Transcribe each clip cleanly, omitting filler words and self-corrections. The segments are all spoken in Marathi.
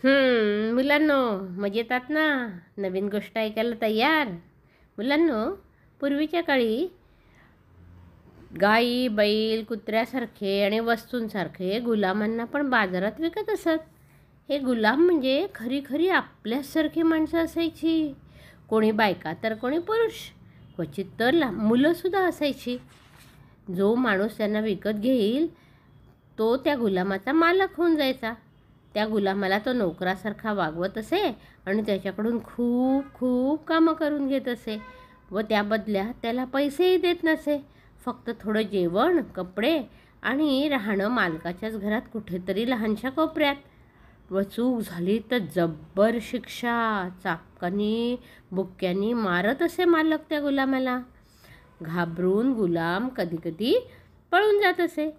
मुलांनो, मजेत आहात ना? नवीन गोष्ट ऐकायला तयार? मुलांनो, पूर्वीच्या काळी गाई, बैल, कुत्र्यासारखे आणि वस्तूंसारखे गुलामांना पण बाजारात विकत असत. हे गुलाम म्हणजे खरी खरी आपल्यासारखी माणसं असायची. कोणी बायका तर कोणी पुरुष, क्वचित तर मुलंसुद्धा असायची. जो माणूस त्यांना विकत घेईल तो त्या गुलामाचा मालक होऊन जायचा. त्या गुलामाला तो नोकरासारखा वागवत असे आणि त्याच्याकडून खूप खूप कामं करून घेत असे व त्या बदल्यात त्याला पैसेही देत नसे. फक्त थोडं जेवण, कपडे आणि राहणं मालकाच्याच घरात कुठेतरी लहानशा कोपऱ्यात. व चूक झाली तर जब्बर शिक्षा. चापकानी बुक्क्यांनी मारत असे मालक त्या गुलामाला. घाबरून गुलाम कधीकधी पळून जात असे.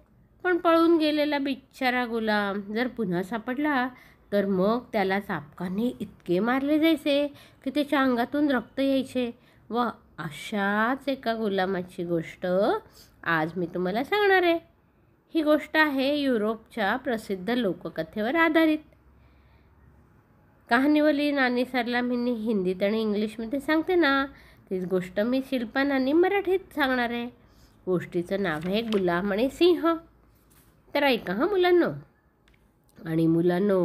पण पळून गेलेला बिचारा गुलाम जर पुन्हा सापडला तर मग त्याला चापकाने इतके मारले जायचे की त्याच्या अंगातून रक्त यायचे. व अशाच एका गुलामाची गोष्ट आज मी तुम्हाला सांगणार आहे. ही गोष्ट आहे युरोपच्या प्रसिद्ध लोककथेवर आधारित. कहाणीवली नानी सरला मी हिंदीत आणि इंग्लिशमध्ये सांगते ना, तीच गोष्ट मी शिल्पा नानी मराठीत सांगणार आहे. गोष्टीचं नाव आहे गुलाम आणि सिंह. तर ऐका मुलांनो. आणि मुलांनो,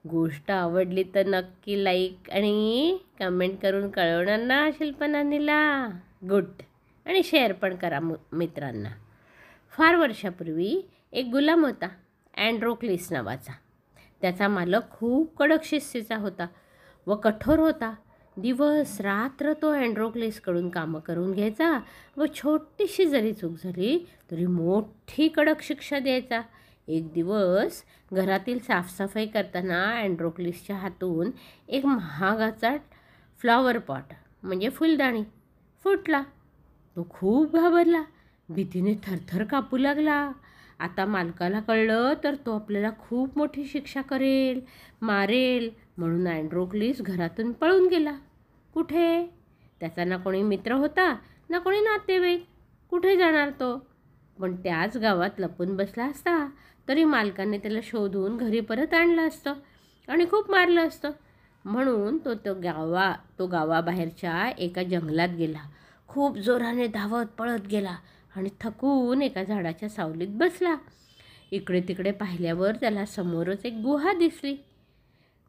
गोष्ट आवडली तर नक्की लाईक आणि कमेंट करून कळवणार ना शिल्पा नानीला. गुड. आणि शेअर पण करा मित्रांना. फार वर्षापूर्वी एक गुलाम होता, अँड्रोक्लिस नावाचा. त्याचा मालक खूप कडक शिस्तीचा होता व कठोर होता. दिवस रात्र तो अँड्रोक्लिसकडून कामं करून घ्यायचा व छोटीशी जरी चूक झाली तरी मोठी कडक शिक्षा द्यायचा. एक दिवस घरातील साफसफाई करताना अँड्रोक्लिसच्या हातून एक महागाचा फ्लॉवर पॉट म्हणजे फुलदाणी फुटला. तो खूप घाबरला, भीतीने थरथर कापू लागला. आता मालकाला कळलं तर तो आपल्याला खूप मोठी शिक्षा करेल, मारेल. म्हणून अँड्रोक्लिस घरातून पळून गेला. कुठे? त्याचा ना कोणी मित्र होता ना कोणी नातेवाईक. कुठे जाणार तो? पण त्याच गावात लपून बसला असता तरी मालकाने त्याला शोधून घरी परत आणलं असतं आणि खूप मारलं असतं. म्हणून तो गावाबाहेरच्या एका जंगलात गेला. खूप जोराने धावत पळत गेला आणि थकून एका झाडाच्या सावलीत बसला. इकडे तिकडे पाहिल्यावर त्याला समोरच एक गुहा दिसली.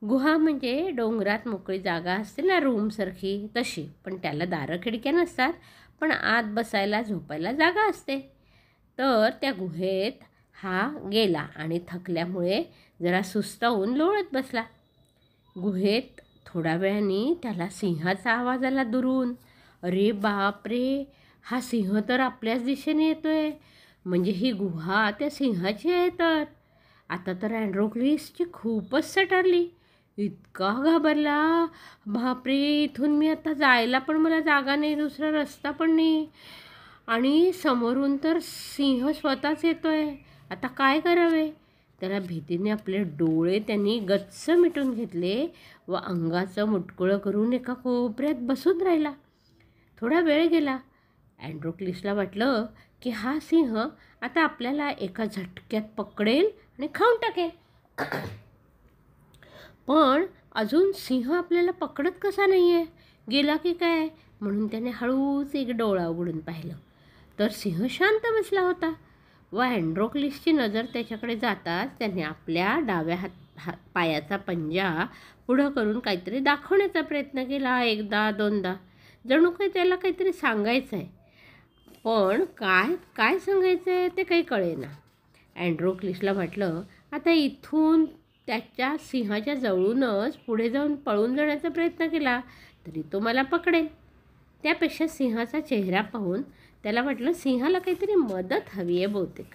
गुहा म्हणजे डोंगरात मोकळी जागा असते ना, रूमसारखी तशी. पण त्याला दारं खिडक्या नसतात, पण आत बसायला झोपायला जागा असते. तर त्या गुहेत हा गेला आणि थकल्यामुळे जरा सुस्तावून लोळत बसला. गुहेत थोड्या वेळाने त्याला सिंहाचा आवाज आला दुरून. अरे बापरे, हा सिंह तर आपल्याच दिशेने येतोय. म्हणजे ही गुहा त्या सिंहाची आहे. तर आता तर अँड्रोक्लिसची खूपच सटारली. इतका घाबरला, बापरे, इथून मी आता जायला पण मला जागा नाही, दुसरा रस्ता पण नाही आणि समोरून तर सिंह स्वतःच येतोय. आता काय करावे? त्याला भीतीने आपले डोळे त्यांनी गच्च मिटून घेतले व अंगाचं मुटकुळं करून एका कोपऱ्यात बसून राहिला. थोडा वेळ गेला. अँड्रोक्लिसला वाटलं की हा सिंह आता आपल्याला एका झटक्यात पकडेल आणि खाऊन टाकेल. पण अजून सिंह आपल्याला पकडत कसा नाही आहे? गेला की काय? म्हणून त्याने हळूच एक डोळा उघडून पाहिलं तर सिंह शांत बसला होता व अँड्रोक्लिसची नजर त्याच्याकडे जाताच त्याने आपल्या डाव्या पायाचा पंजा पुढं करून काहीतरी दाखवण्याचा प्रयत्न केला. एकदा दोनदा, जणू काही त्याला काहीतरी सांगायचं आहे. पण काय काय सांगायचं आहे ते काही कळेना. अँड्रोक्लिसला वाटलं आता इथून त्याच्या सिंहाच्या जवळूनच पुढे जाऊन पळून जाण्याचा प्रयत्न केला तरी तो मला पकडेल. त्यापेक्षा सिंहाचा चेहरा पाहून त्याला वाटलं सिंहाला काहीतरी मदत हवी आहे बहुतेक,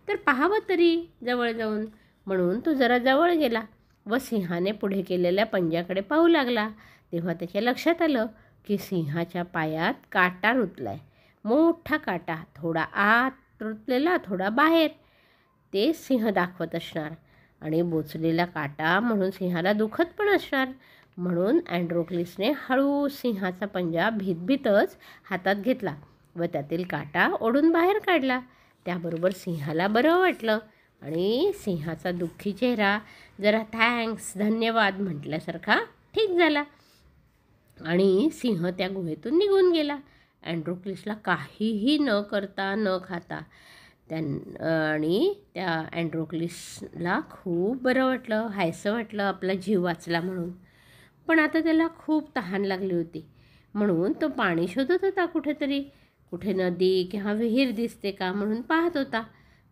तर पाहावं तरी जवळ जाऊन. म्हणून तो जरा जवळ गेला व सिंहाने पुढे केलेल्या पंजाकडे पाहू लागला. तेव्हा त्याच्या लक्षात आलं की सिंहाच्या पायात काटा रुतलाय. मोठा काटा, थोडा आत रुतलेला, थोडा बाहेर. ते सिंह दाखवत असणार आणि बोचलेला काटा म्हणून सिंहाला दुखत पण असणार. म्हणून अँड्रोक्लिसने हळू सिंहाचा पंजा भीतभीतच हातात घेतला व त्यातील काटा ओढून बाहेर काढला. त्याबरोबर सिंहाला बरं वाटलं आणि सिंहाचा दुःखी चेहरा जरा थँक्स धन्यवाद म्हटल्यासारखा ठीक झाला आणि सिंह त्या गुहेतून निघून गेला. अँड्रोक्लिसला काहीही न करता न खाता आणि त्या अँड्रोक्लिसला खूप बरं वाटलं, हायसं वाटलं, आपला जीव वाचला म्हणून. पण आता त्याला खूप तहान लागली होती म्हणून तो पाणी शोधत होता कुठेतरी. कुठे नदी किंवा विहीर दिसते का म्हणून पाहत होता.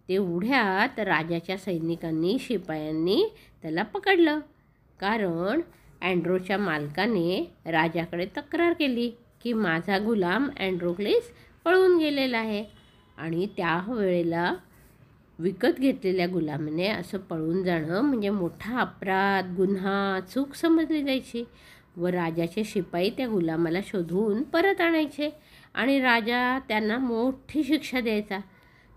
तेवढ्यात राजाच्या सैनिकांनी शिपायांनी त्याला पकडलं. कारण अँड्रोच्या मालकाने राजाकडे तक्रार केली की माझा गुलाम अँड्रोक्लिस पळून गेलेला आहे. आणि त्या वेळेला विकत घेतलेल्या गुलामाने असं पळून जाणं म्हणजे मोठा अपराध, गुन्हा, चूक समजली जायची व राजाचे शिपाई त्या गुलामाला शोधून परत आणायचे आणि राजा त्यांना मोठी शिक्षा द्यायचा.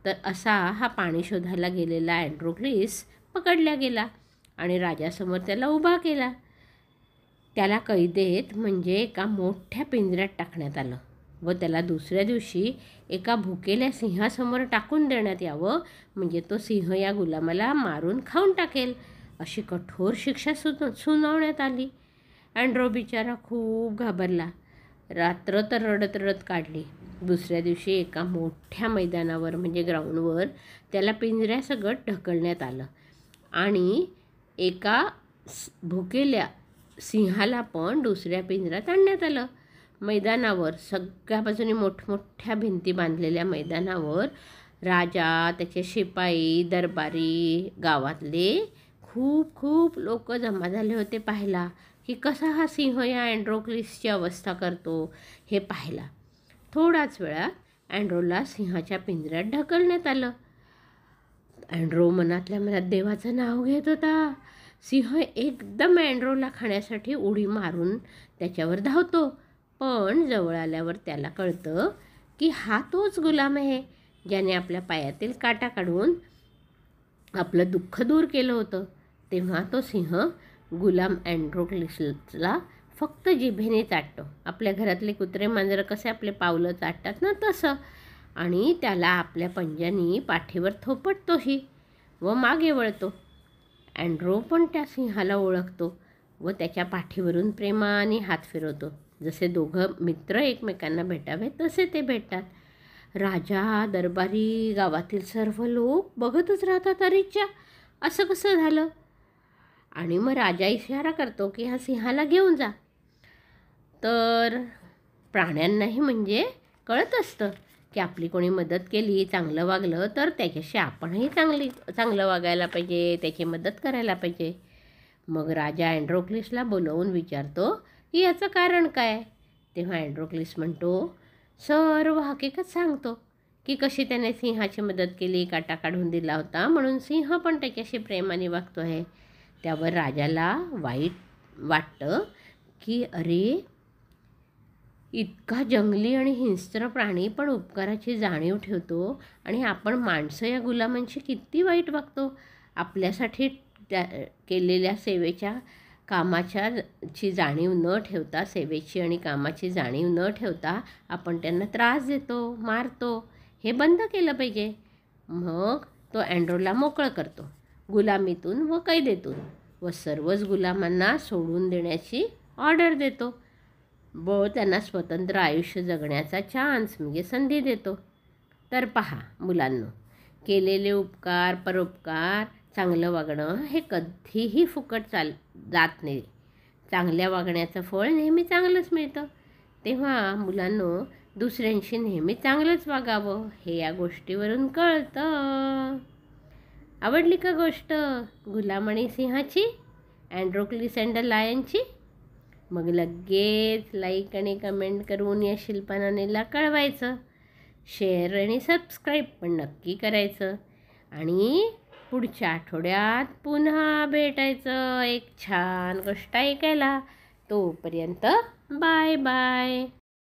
तर असा हा पाणी शोधायला गेलेला अँड्रोक्लिस पकडला गेला आणि राजासमोर त्याला उभा केला. त्याला कैदेत म्हणजे एका मोठ्या पिंजऱ्यात टाकण्यात आलं व त्याला दुसऱ्या दिवशी एका भुकेल्या सिंहासमोर टाकून देण्यात यावं म्हणजे तो सिंह या गुलामाला मारून खाऊन टाकेल अशी कठोर शिक्षा सुनावण्यात आली. अँड्रो बिचारा खूप घाबरला. रात्र तर रडत रडत काढली. दुसऱ्या दिवशी एका मोठ्या मैदानावर म्हणजे ग्राउंडवर त्याला पिंजऱ्यासकट ढकलण्यात आलं आणि एका भुकेल्या सिंहाला पण दुसऱ्या पिंजऱ्यात आणण्यात आलं. मैदानावर सगळ्या बाजूने मोठमोठ्या भिंती बांधलेल्या मैदानावर राजा, त्याचे शिपाई, दरबारी, गावातले खूप खूप लोक जमा झाले होते पाहायला की कसा हा सिंह या अँड्रोक्लिसची अवस्था करतो हे पाहायला. थोड्याच वेळात अँड्रोला सिंहाच्या पिंजऱ्यात ढकलण्यात आलं. अँड्रो मनातल्या मनात देवाचं नाव घेत होता. सिंह एकदम अँड्रोला खाण्यासाठी उडी मारून त्याच्यावर धावतो. पण जवळ आल्यावर त्याला कळतं की हा तोच गुलाम आहे ज्याने आपल्या पायातील काटा काढून आपलं दुःख दूर केलं होतं. तेव्हा तो सिंह गुलाम अँड्रोक्लिसला फक्त जिभेने चाटतो. आपल्या घरातले कुत्रे मांजरं कसे आपले पावलं चाटतात ना तसं. आणि त्याला आपल्या पंजानी पाठीवर थोपटतोही व मागे वळतो. अँड्रो पण त्या सिंहाला ओळखतो व त्याच्या पाठीवरून प्रेमाने हात फिरवतो. जसे दोघं मित्र एकमेकांना भेटावे तसे ते भेटतात. राजा, दरबारी, गावातील सर्व लोक बघतच राहतात. अरेच्या असं कसं झालं. आणि मग राजा इशारा करतो की ह्या सिंहाला घेऊन जा. तर प्राण्यांनाही म्हणजे कळत असतं की आपली कोणी मदत केली, चांगलं वागलं तर त्याच्याशी आपणही चांगलं वागायला पाहिजे, त्याची मदत करायला पाहिजे. मग राजा अँड्रोक्लिसला बोलवून विचारतो की याचं कारण काय. तेव्हा अँड्रोक्लिस म्हणतो, सर्व हकीकत सांगतो की कशी त्याने सिंहाची मदत केली, काटा काढून दिला होता म्हणून सिंह पण त्याच्याशी प्रेमाने वागतो आहे. त्यावर राजाला वाईट वाटतं की अरे, इतका जंगली आणि हिंस्त्र प्राणी पण उपकाराची जाणीव ठेवतो आणि आपण माणसं या गुलामांशी किती वाईट वागतो. आपल्यासाठी केलेल्या सेवेच्या कामाची जाणीव न ठेवता, सेवेची आणि कामाची जाणीव न ठेवता आपण त्यांना त्रास देतो, मारतो. हे बंद केलं पाहिजे. मग तो अँड्रोला मोकळं करतो गुलामीतून व कैदेतून व सर्वच गुलामांना सोडून देण्याची ऑर्डर देतो व त्यांना स्वतंत्र आयुष्य जगण्याचा चान्स म्हणजे संधी देतो. तर पहा मुलांनो, केलेले उपकार, परोपकार, चांगलं वागणं हे कधीही फुकट जात नाही. चांगल्या वागण्याचं फळ नेहमी चांगलंच मिळतं. तेव्हा मुलांनो, दुसऱ्यांशी नेहमी चांगलंच वागावं हे या गोष्टीवरून कळतं. आवडली का गोष्ट गुलाम आणि सिंहाची, अँड्रोक्लिस अँड द लायनची? मग लगेच लाईक आणि कमेंट करून या शिल्पनानेला कळवायचं. शेअर आणि सबस्क्राईब पण नक्की करायचं. आणि पुढच्या आठवड्यात पुन्हा भेटायचं एक छान गोष्ट ऐकायला. तोपर्यंत बाय बाय.